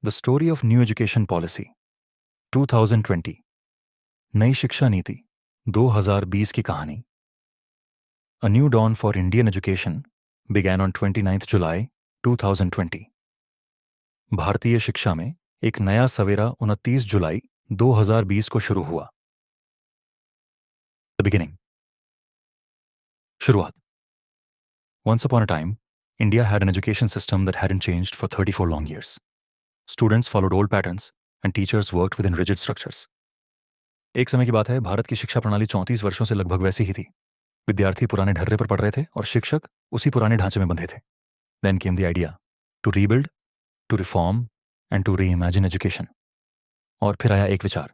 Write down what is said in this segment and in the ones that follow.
The story of new education policy 2020 नई शिक्षा नीति 2020 की कहानी। A new dawn for Indian education began on 29th July 2020। भारतीय शिक्षा में एक नया सवेरा 29 जुलाई 2020 को शुरू हुआ। द बिगिनिंग, शुरुआत। Once upon a time, India had an education system that hadn't changed for 34 long years. Students followed old patterns and teachers worked within rigid structures. एक समय की बात है, भारत की शिक्षा प्रणाली 34 वर्षों से लगभग वैसी ही थी। विद्यार्थी पुराने ढर्रे पर पढ़ रहे थे और शिक्षक उसी पुराने ढांचे में बंधे थे। Then came the idea to rebuild, to reform and to reimagine education. और फिर आया एक विचार,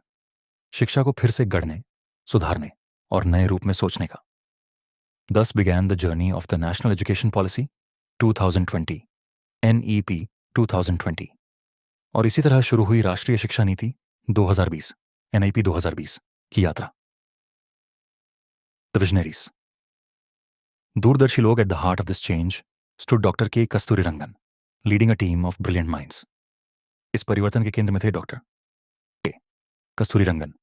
शिक्षा को फिर से गढ़ने, सुधारने और नए रूप में सोचने का। Thus began the journey of the National Education Policy 2020, NEP 2020। और इसी तरह शुरू हुई राष्ट्रीय शिक्षा नीति 2020, NIP 2020 की यात्रा। The visionaries. दूरदर्शी लोग at the heart of this change stood Dr. K. Kasturirangan, leading a team of brilliant minds. इस परिवर्तन के केंद्र में थे डॉक्टर के कस्तूरीरंगन,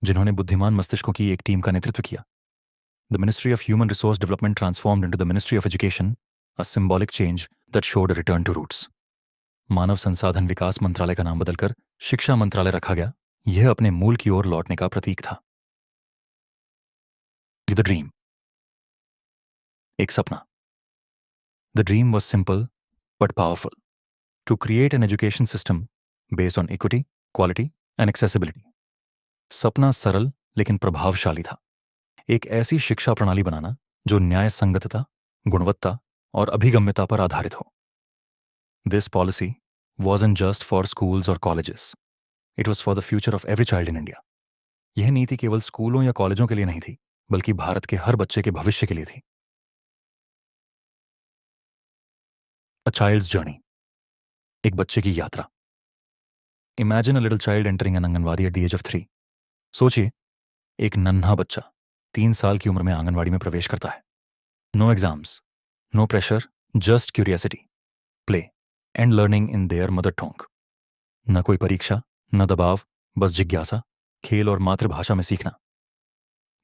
जिन्होंने बुद्धिमान मस्तिष्कों की एक टीम का नेतृत्व किया। The Ministry of Human Resource Development transformed into the Ministry of Education, a symbolic change that showed a return to roots. मानव संसाधन विकास मंत्रालय का नाम बदलकर शिक्षा मंत्रालय रखा गया। यह अपने मूल की ओर लौटने का प्रतीक था। The dream. एक सपना। The dream was simple but powerful. To create an education system based on equity, quality and accessibility. सपना सरल लेकिन प्रभावशाली था। एक ऐसी शिक्षा प्रणाली बनाना जो न्याय संगतता, गुणवत्ता और अभिगम्यता पर आधारित हो। This policy wasn't just for schools or colleges. It was for the future of every child in India. यह नीति केवल स्कूलों या कॉलेजों के लिए नहीं थी, बल्कि भारत के हर बच्चे के भविष्य के लिए थी। A child's journey. एक बच्चे की यात्रा। Imagine a little child entering an anganwadi at the age of 3. सोचिए, एक नन्हा बच्चा 3 साल की उम्र में आंगनवाड़ी में प्रवेश करता है। No exams, no pressure, just curiosity, play and learning in their mother tongue. न कोई परीक्षा, न दबाव, बस जिज्ञासा, खेल और मातृभाषा में सीखना।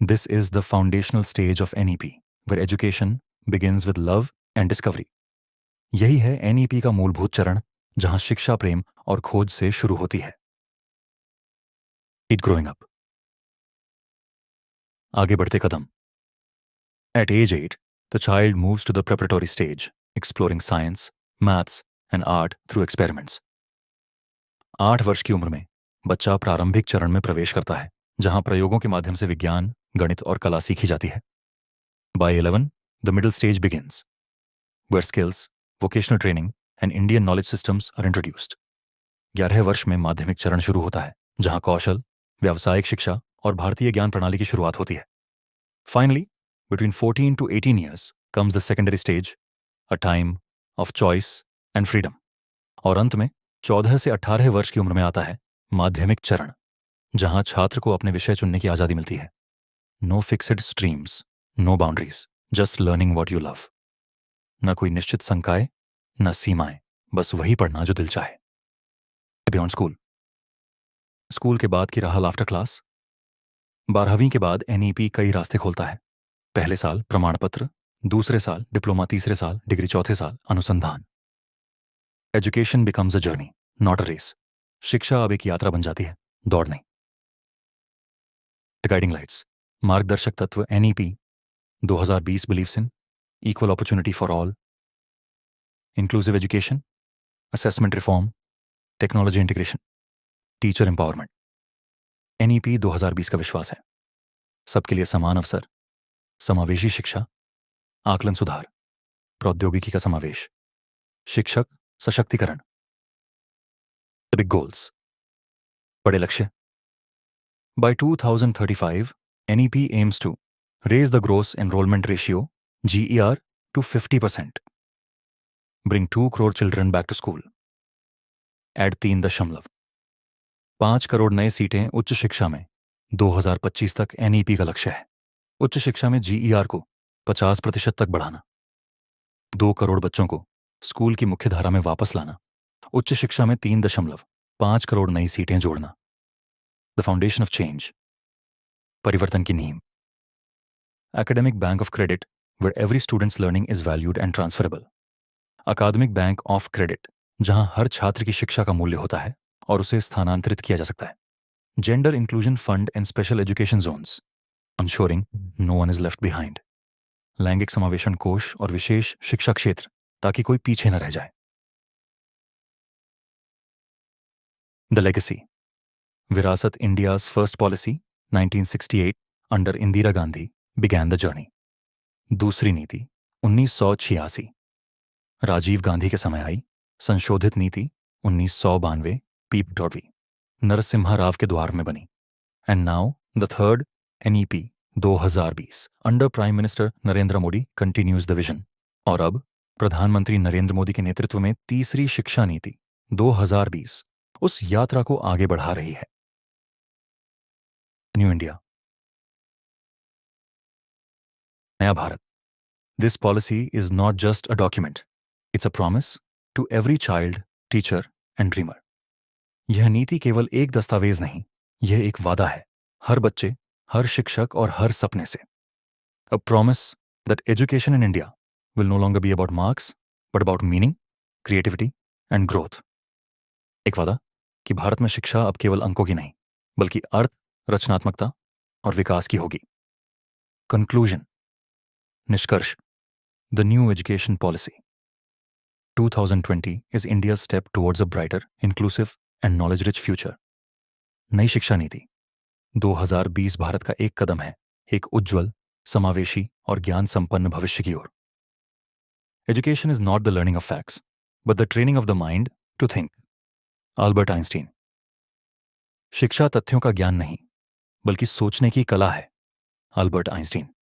This is the foundational stage of NEP, where education begins with love and discovery. यही है NEP का मूलभूत चरण, जहां शिक्षा प्रेम और खोज से शुरू होती है। It growing up. आगे बढ़ते कदम। At age 8, the child moves to the preparatory stage, exploring science, maths and art through experiments. 8 वर्ष की उम्र में बच्चा प्रारंभिक चरण में प्रवेश करता है, जहां प्रयोगों के माध्यम से विज्ञान, गणित और कला सीखी जाती है। By 11, the middle stage begins, where skills, vocational training and Indian knowledge systems are introduced. 11 वर्ष में माध्यमिक चरण शुरू होता है, जहां कौशल, व्यावसायिक शिक्षा और भारतीय ज्ञान प्रणाली की शुरुआत होती है। Finally, between 14 to 18 years comes the secondary stage, a time of choice and freedom. और अंत में 14 से 18 वर्ष की उम्र में आता है माध्यमिक चरण, जहां छात्र को अपने विषय चुनने की आजादी मिलती है। No fixed streams, no boundaries, just learning what you love. न कोई निश्चित संकाय, न सीमाएं, बस वही पढ़ना जो दिल चाहे। Beyond school. स्कूल के बाद की राह आफ्टर क्लास। 12वीं के बाद NEP कई रास्ते खोलता है। पहले साल प्रमाण पत्र, दूसरे साल डिप्लोमा, तीसरे साल डिग्री, चौथे साल अनुसंधान। Education becomes a journey, not a race. शिक्षा अब एक यात्रा बन जाती है, दौड़ नहीं। द गाइडिंग लाइट्स, मार्गदर्शक तत्व NEP 2020 believes in equal opportunity for all, inclusive education, assessment reform, technology integration, teacher empowerment. NEP 2020 का विश्वास है सबके लिए समान अवसर, समावेशी शिक्षा, आकलन सुधार, प्रौद्योगिकी का समावेश, शिक्षक सशक्तिकरण। द बिग गोल्स, बड़े लक्ष्य। By 2035, NEP aims to raise the gross enrollment ratio GER to 50%, bring 2 crore children back to school, add 3.5 crore नए सीटें उच्च शिक्षा में 2025 तक NEP का लक्ष्य है। उच्च शिक्षा में GER को 50% तक बढ़ाना, 2 करोड़ बच्चों को स्कूल की मुख्य धारा में वापस लाना उच्च शिक्षा में 3.5 करोड़ नई सीटें जोड़ना। द फाउंडेशन ऑफ चेंज, परिवर्तन की नींव। Academic bank of credit, where every students learning is valued and transferable. Academic bank of credit, जहां हर छात्र की शिक्षा का मूल्य होता है और उसे स्थानांतरित किया जा सकता है। Gender inclusion fund in special education zones, ensuring no one is left behind। लैंगिक समावेशन कोष और विशेष शिक्षा क्षेत्र, ताकि कोई पीछे न रह जाए। द लेगेसी, विरासत India's first policy 1968 under Indira Gandhi began the journey. दूसरी नीति 1986, राजीव गांधी के समय आई। संशोधित नीति 1992 पीप.वी, नरसिम्हा राव के द्वार में बनी। And now the third NEP 2020 under prime minister Narendra Modi continues the vision. और अब प्रधानमंत्री नरेंद्र मोदी के नेतृत्व में तीसरी शिक्षा नीति 2020 उस यात्रा को आगे बढ़ा रही है। न्यू इंडिया, नया भारत। This policy is not just a document, it's a promise to every child, teacher and dreamer. यह नीति केवल एक दस्तावेज नहीं, यह एक वादा है, हर बच्चे, हर शिक्षक और हर सपने से। A promise that education in India will no longer be about marks, but about meaning, creativity and growth। एक वादा कि भारत में शिक्षा अब केवल अंकों की नहीं, बल्कि अर्थ, रचनात्मकता और विकास की होगी। कंक्लूजन, निष्कर्ष। The new education policy 2020 is India's step towards a brighter, inclusive and knowledge-rich future। नई शिक्षा नीति 2020 भारत का एक कदम है, एक उज्जवल, समावेशी और ज्ञान संपन्न भविष्य की ओर। Education is not the learning of facts, but the training of the mind to think। Albert Einstein. शिक्षा तथ्यों का ज्ञान नहीं, बल्कि सोचने की कला है। Albert Einstein.